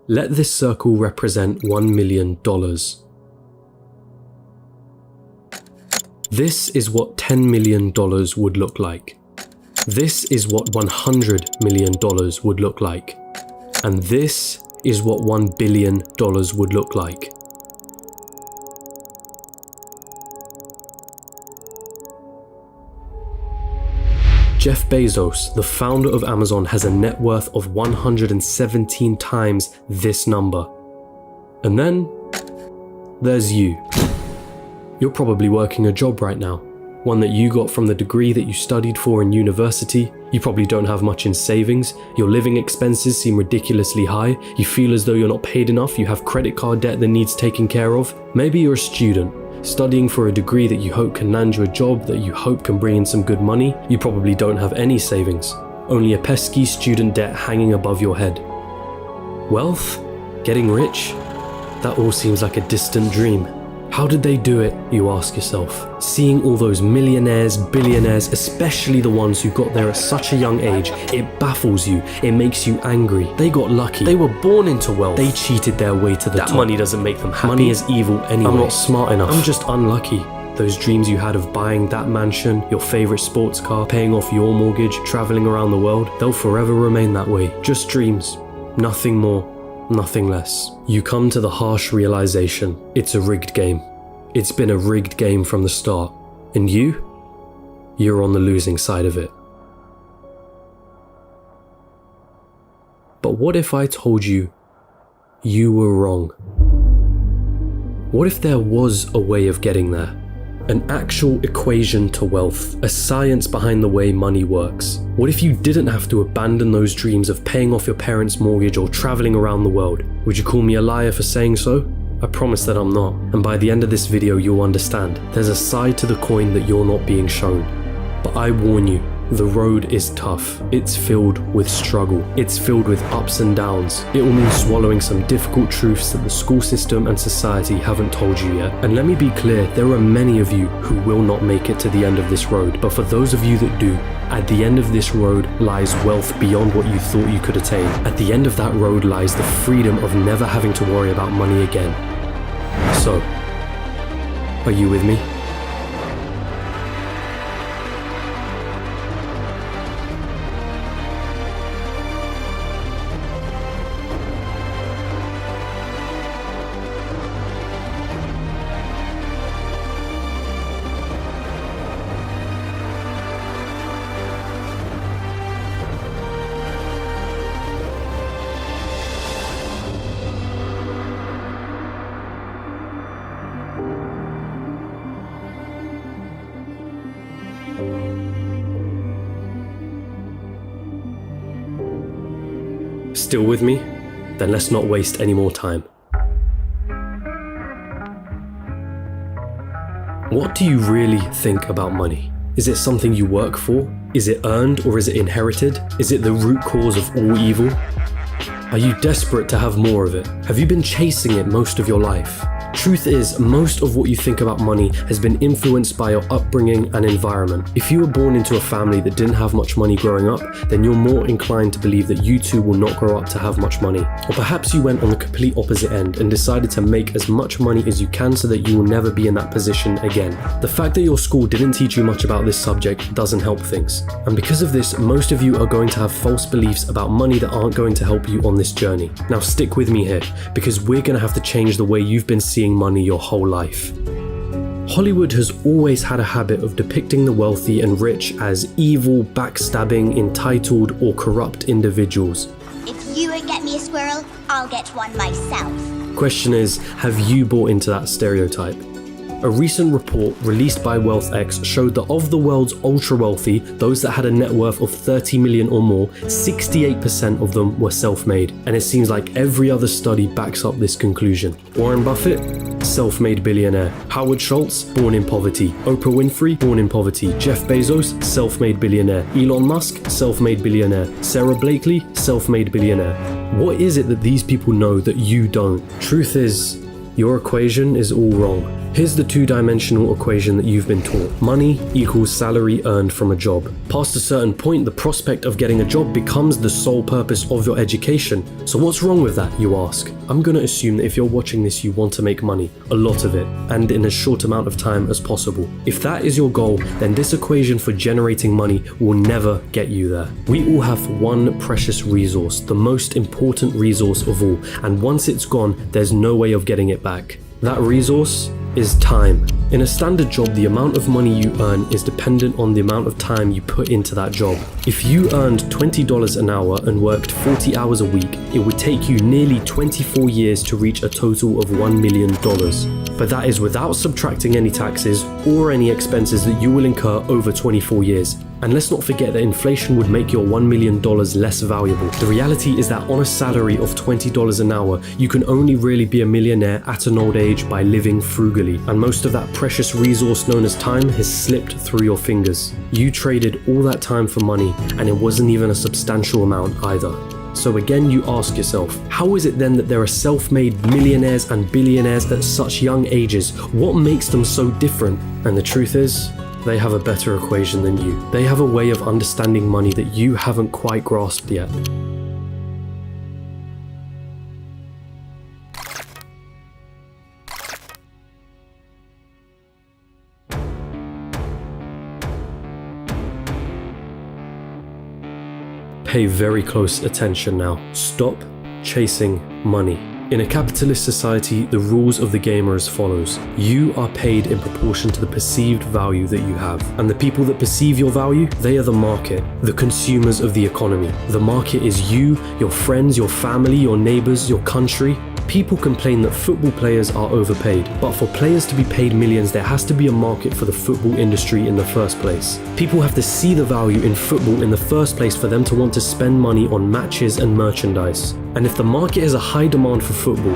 Let this circle represent $1 million. This is what $10 million would look like. This is what $100 million would look like. And this is what $1 billion would look like. Jeff Bezos, the founder of Amazon, has a net worth of 117 times this number. And then there's you. You're probably working a job right now, one that you got from the degree that you studied for in university. You probably don't have much in savings, your living expenses seem ridiculously high, you feel as though you're not paid enough, you have credit card debt that needs taken care of. Maybe you're a student, studying for a degree that you hope can land you a job that you hope can bring in some good money. You probably don't have any savings, only a pesky student debt hanging above your head. Wealth? Getting rich? That all seems like a distant dream. How did they do it, you ask yourself? Seeing all those millionaires, billionaires, especially the ones who got there at such a young age, it baffles you, it makes you angry. They got lucky, they were born into wealth, they cheated their way to the top. That money doesn't make them happy. Money is evil anyway. I'm not smart enough, I'm just unlucky. Those dreams you had of buying that mansion, your favorite sports car, paying off your mortgage, traveling around the world, they'll forever remain that way. Just dreams, nothing more. Nothing less. You come to the harsh realization, it's a rigged game. It's been a rigged game from the start. And you're on the losing side of it. But what if I told you you were wrong? What if there was a way of getting there? An actual equation to wealth, a science behind the way money works. What if you didn't have to abandon those dreams of paying off your parents' mortgage or traveling around the world? Would you call me a liar for saying so? I promise that I'm not, and by the end of this video you'll understand. There's a side to the coin that you're not being shown. But I warn you, the road is tough. It's filled with struggle. It's filled with ups and downs. It will mean swallowing some difficult truths that the school system and society haven't told you yet. And let me be clear, there are many of you who will not make it to the end of this road. But for those of you that do, at the end of this road lies wealth beyond what you thought you could attain. At the end of that road lies the freedom of never having to worry about money again. So, are you with me? Still with me? Then let's not waste any more time. What do you really think about money? Is it something you work for? Is it earned or is it inherited? Is it the root cause of all evil? Are you desperate to have more of it? Have you been chasing it most of your life? Truth is, most of what you think about money has been influenced by your upbringing and environment. If you were born into a family that didn't have much money growing up, then you're more inclined to believe that you too will not grow up to have much money. Or perhaps you went on the complete opposite end and decided to make as much money as you can so that you will never be in that position again. The fact that your school didn't teach you much about this subject doesn't help things. And because of this, most of you are going to have false beliefs about money that aren't going to help you on this journey. Now stick with me here, because we're going to have to change the way you've been seeing money your whole life. Hollywood has always had a habit of depicting the wealthy and rich as evil, backstabbing, entitled, or corrupt individuals. If you won't get me a squirrel, I'll get one myself. Question is, have you bought into that stereotype? A recent report released by WealthX showed that of the world's ultra-wealthy, those that had a net worth of 30 million or more, 68% of them were self-made. And it seems like every other study backs up this conclusion. Warren Buffett? Self-made billionaire. Howard Schultz? Born in poverty. Oprah Winfrey? Born in poverty. Jeff Bezos? Self-made billionaire. Elon Musk? Self-made billionaire. Sarah Blakely? Self-made billionaire. What is it that these people know that you don't? Truth is, your equation is all wrong. Here's the two-dimensional equation that you've been taught. Money equals salary earned from a job. Past a certain point, the prospect of getting a job becomes the sole purpose of your education. So what's wrong with that, you ask? I'm gonna assume that if you're watching this, you want to make money, a lot of it, and in as short amount of time as possible. If that is your goal, then this equation for generating money will never get you there. We all have one precious resource, the most important resource of all, and once it's gone, there's no way of getting it back. That resource is time. In a standard job, the amount of money you earn is dependent on the amount of time you put into that job. If you earned $20 an hour and worked 40 hours a week, it would take you nearly 24 years to reach a total of $1 million. But that is without subtracting any taxes or any expenses that you will incur over 24 years. And let's not forget that inflation would make your $1 million less valuable. The reality is that on a salary of $20 an hour, you can only really be a millionaire at an old age by living frugally. And most of that precious resource known as time has slipped through your fingers. You traded all that time for money, and it wasn't even a substantial amount either. So again, you ask yourself, how is it then that there are self-made millionaires and billionaires at such young ages? What makes them so different? And the truth is, they have a better equation than you. They have a way of understanding money that you haven't quite grasped yet. Pay very close attention now. Stop chasing money. In a capitalist society, the rules of the game are as follows. You are paid in proportion to the perceived value that you have. And the people that perceive your value, they are the market, the consumers of the economy. The market is you, your friends, your family, your neighbors, your country. People complain that football players are overpaid, but for players to be paid millions, there has to be a market for the football industry in the first place. People have to see the value in football in the first place for them to want to spend money on matches and merchandise. And if the market has a high demand for football,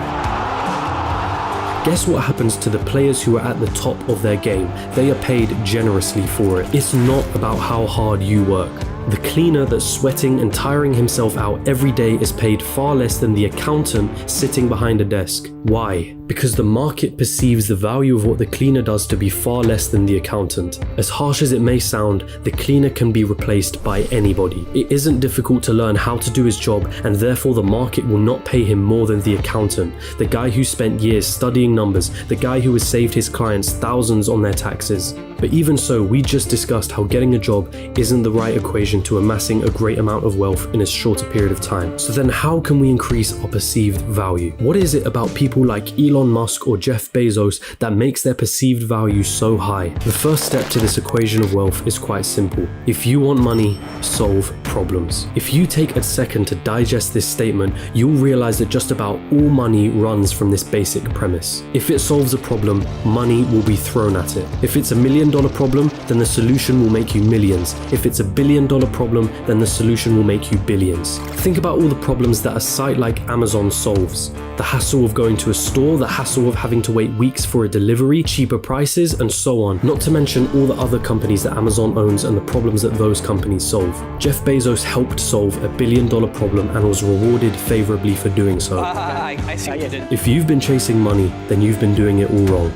guess what happens to the players who are at the top of their game? They are paid generously for it. It's not about how hard you work. The cleaner that's sweating and tiring himself out every day is paid far less than the accountant sitting behind a desk. Why? Because the market perceives the value of what the cleaner does to be far less than the accountant. As harsh as it may sound, the cleaner can be replaced by anybody. It isn't difficult to learn how to do his job, and therefore the market will not pay him more than the accountant, the guy who spent years studying numbers, the guy who has saved his clients thousands on their taxes. But even so, we just discussed how getting a job isn't the right equation to amassing a great amount of wealth in a shorter period of time. So then how can we increase our perceived value? What is it about people like Elon Musk or Jeff Bezos that makes their perceived value so high? The first step to this equation of wealth is quite simple. If you want money, solve problems. If you take a second to digest this statement, you'll realize that just about all money runs from this basic premise. If it solves a problem, money will be thrown at it. If it's $1 million problem, then the solution will make you millions. If it's $1 billion problem, then the solution will make you billions. Think about all the problems that a site like Amazon solves. The hassle of going to a store, the hassle of having to wait weeks for a delivery, cheaper prices, and so on. Not to mention all the other companies that Amazon owns and the problems that those companies solve. Jeff Bezos helped solve $1 billion problem and was rewarded favorably for doing so. I see what you did. If you've been chasing money, then you've been doing it all wrong.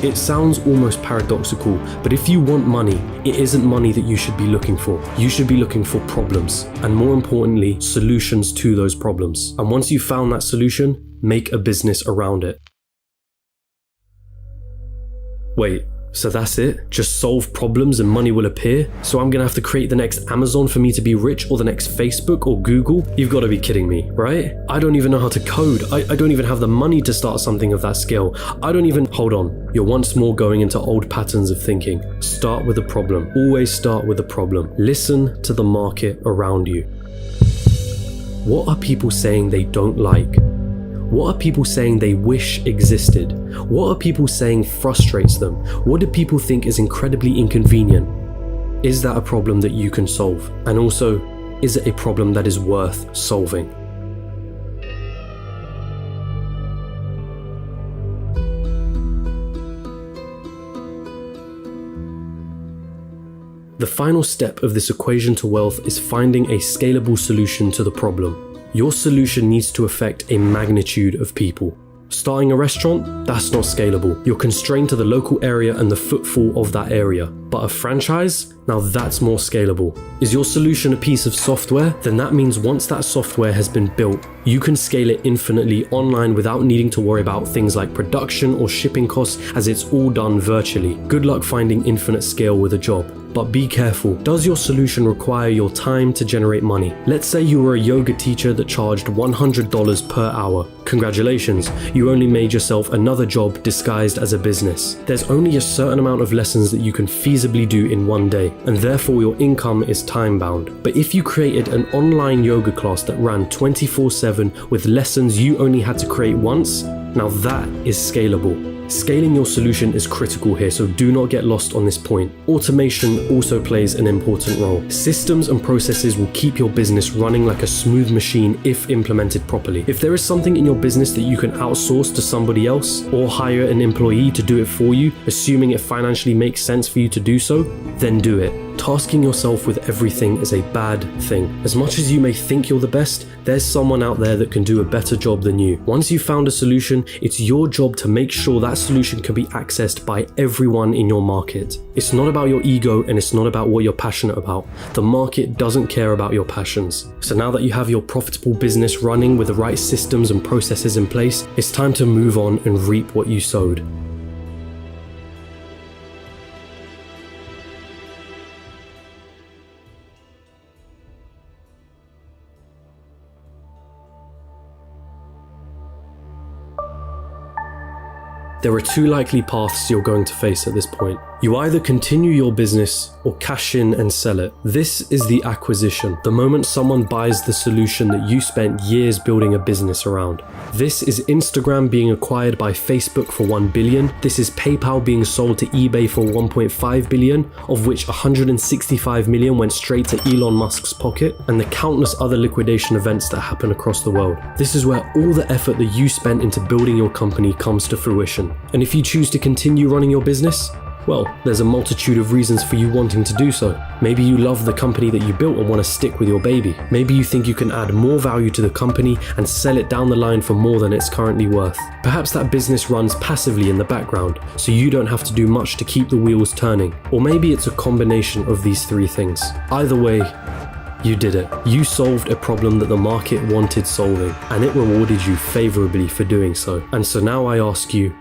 It sounds almost paradoxical, but if you want money, it isn't money that you should be looking for. You should be looking for problems, and more importantly, solutions to those problems. And once you've found that solution, make a business around it. Wait, so that's it? Just solve problems and money will appear? So I'm gonna have to create the next Amazon for me to be rich, or the next Facebook or Google? You've gotta be kidding me, right? I don't even know how to code. I don't even have the money to start something of that scale. Hold on. You're once more going into old patterns of thinking. Start with a problem. Always start with a problem. Listen to the market around you. What are people saying they don't like? What are people saying they wish existed? What are people saying frustrates them? What do people think is incredibly inconvenient? Is that a problem that you can solve? And also, is it a problem that is worth solving? The final step of this equation to wealth is finding a scalable solution to the problem. Your solution needs to affect a magnitude of people. Starting a restaurant? That's not scalable. You're constrained to the local area and the footfall of that area. But a franchise? Now that's more scalable. Is your solution a piece of software? Then that means once that software has been built, you can scale it infinitely online without needing to worry about things like production or shipping costs, as it's all done virtually. Good luck finding infinite scale with a job. But be careful, does your solution require your time to generate money? Let's say you were a yoga teacher that charged $100 per hour. Congratulations, you only made yourself another job disguised as a business. There's only a certain amount of lessons that you can feasibly do in one day, and therefore your income is time bound. But if you created an online yoga class that ran 24/7 with lessons you only had to create once, now that is scalable. Scaling your solution is critical here, so do not get lost on this point. Automation also plays an important role. Systems and processes will keep your business running like a smooth machine if implemented properly. If there is something in your business that you can outsource to somebody else or hire an employee to do it for you, assuming it financially makes sense for you to do so, then do it. Tasking yourself with everything is a bad thing. As much as you may think you're the best, there's someone out there that can do a better job than you. Once you've found a solution, it's your job to make sure that solution can be accessed by everyone in your market. It's not about your ego and it's not about what you're passionate about. The market doesn't care about your passions. So now that you have your profitable business running with the right systems and processes in place, it's time to move on and reap what you sowed. There are two likely paths you're going to face at this point. You either continue your business or cash in and sell it. This is the acquisition, the moment someone buys the solution that you spent years building a business around. This is Instagram being acquired by Facebook for $1 billion. This is PayPal being sold to eBay for $1.5 billion, of which $165 million went straight to Elon Musk's pocket, and the countless other liquidation events that happen across the world. This is where all the effort that you spent into building your company comes to fruition. And if you choose to continue running your business, well, there's a multitude of reasons for you wanting to do so. Maybe you love the company that you built and want to stick with your baby. Maybe you think you can add more value to the company and sell it down the line for more than it's currently worth. Perhaps that business runs passively in the background, so you don't have to do much to keep the wheels turning. Or maybe it's a combination of these three things. Either way, you did it. You solved a problem that the market wanted solving, and it rewarded you favorably for doing so. And so now I ask you,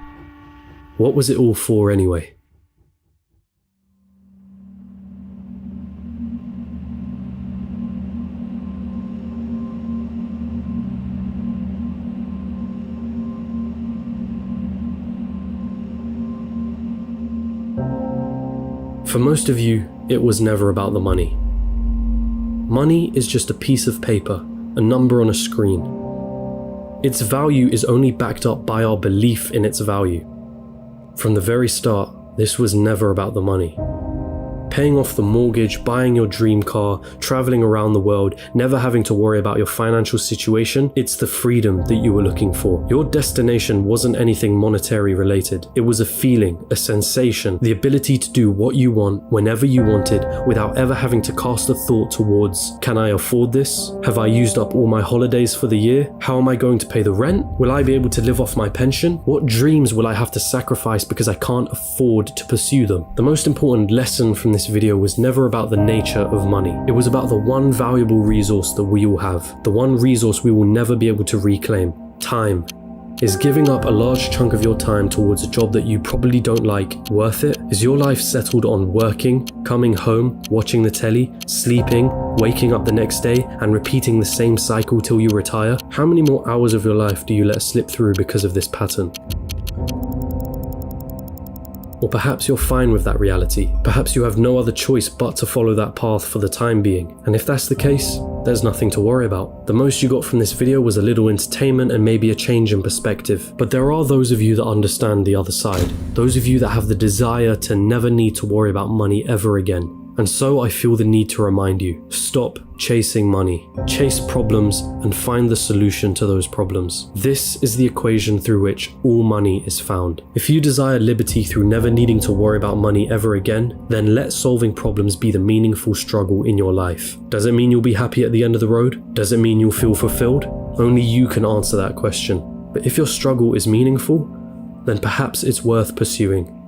what was it all for anyway? For most of you, it was never about the money. Money is just a piece of paper, a number on a screen. Its value is only backed up by our belief in its value. From the very start, this was never about the money. Paying off the mortgage, buying your dream car, traveling around the world, never having to worry about your financial situation, it's the freedom that you were looking for. Your destination wasn't anything monetary related. It was a feeling, a sensation, the ability to do what you want whenever you wanted without ever having to cast a thought towards, can I afford this? Have I used up all my holidays for the year? How am I going to pay the rent? Will I be able to live off my pension? What dreams will I have to sacrifice because I can't afford to pursue them? The most important lesson from this video was never about the nature of money. It was about the one valuable resource that we all have, the one resource we will never be able to reclaim: time. Is giving up a large chunk of your time towards a job that you probably don't like worth it? Is your life settled on working, coming home, watching the telly, sleeping, waking up the next day, and repeating the same cycle till you retire? How many more hours of your life do you let slip through because of this pattern? Or perhaps you're fine with that reality. Perhaps you have no other choice but to follow that path for the time being. And if that's the case, there's nothing to worry about. The most you got from this video was a little entertainment and maybe a change in perspective. But there are those of you that understand the other side. Those of you that have the desire to never need to worry about money ever again. And so I feel the need to remind you, stop chasing money. Chase problems and find the solution to those problems. This is the equation through which all money is found. If you desire liberty through never needing to worry about money ever again, then let solving problems be the meaningful struggle in your life. Does it mean you'll be happy at the end of the road? Does it mean you'll feel fulfilled? Only you can answer that question. But if your struggle is meaningful, then perhaps it's worth pursuing.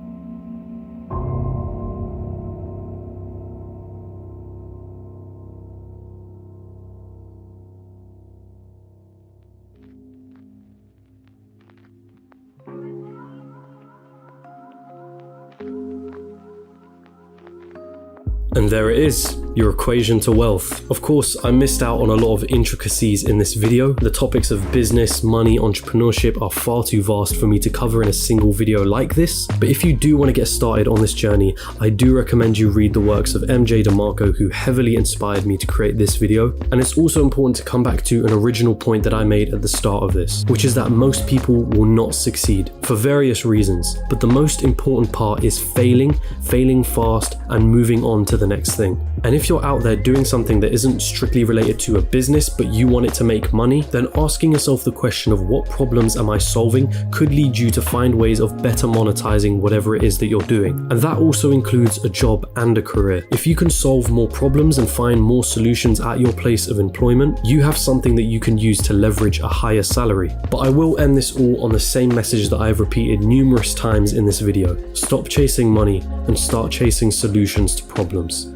And there it is, your equation to wealth. Of course, I missed out on a lot of intricacies in this video. The topics of business, money, entrepreneurship are far too vast for me to cover in a single video like this. But if you do want to get started on this journey, I do recommend you read the works of MJ DeMarco, who heavily inspired me to create this video. And it's also important to come back to an original point that I made at the start of this, which is that most people will not succeed for various reasons. But the most important part is failing fast, and moving on to the next thing. And if you're out there doing something that isn't strictly related to a business, but you want it to make money, then asking yourself the question of what problems am I solving could lead you to find ways of better monetizing whatever it is that you're doing. And that also includes a job and a career. If you can solve more problems and find more solutions at your place of employment, you have something that you can use to leverage a higher salary. But I will end this all on the same message that I have repeated numerous times in this video. Stop chasing money and start chasing solutions to problems.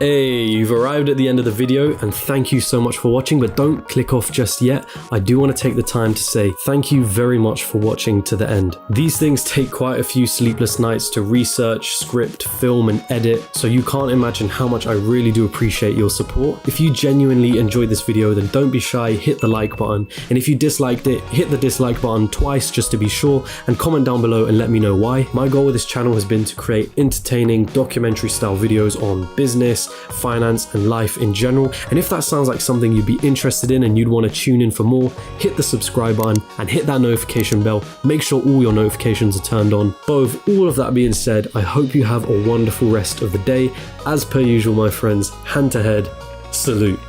Hey, you've arrived at the end of the video, and thank you so much for watching, but don't click off just yet. I do want to take the time to say thank you very much for watching to the end. These things take quite a few sleepless nights to research, script, film, and edit, so you can't imagine how much I really do appreciate your support. If you genuinely enjoyed this video, then don't be shy, hit the like button, and if you disliked it, hit the dislike button twice just to be sure, and comment down below and let me know why. My goal with this channel has been to create entertaining documentary style videos on business, finance, and life in general. And if that sounds like something you'd be interested in and you'd want to tune in for more, hit the subscribe button and hit that notification bell. Make sure all your notifications are turned on. But with all of that being said, I hope you have a wonderful rest of the day. As per usual, my friends, hand to head, salute.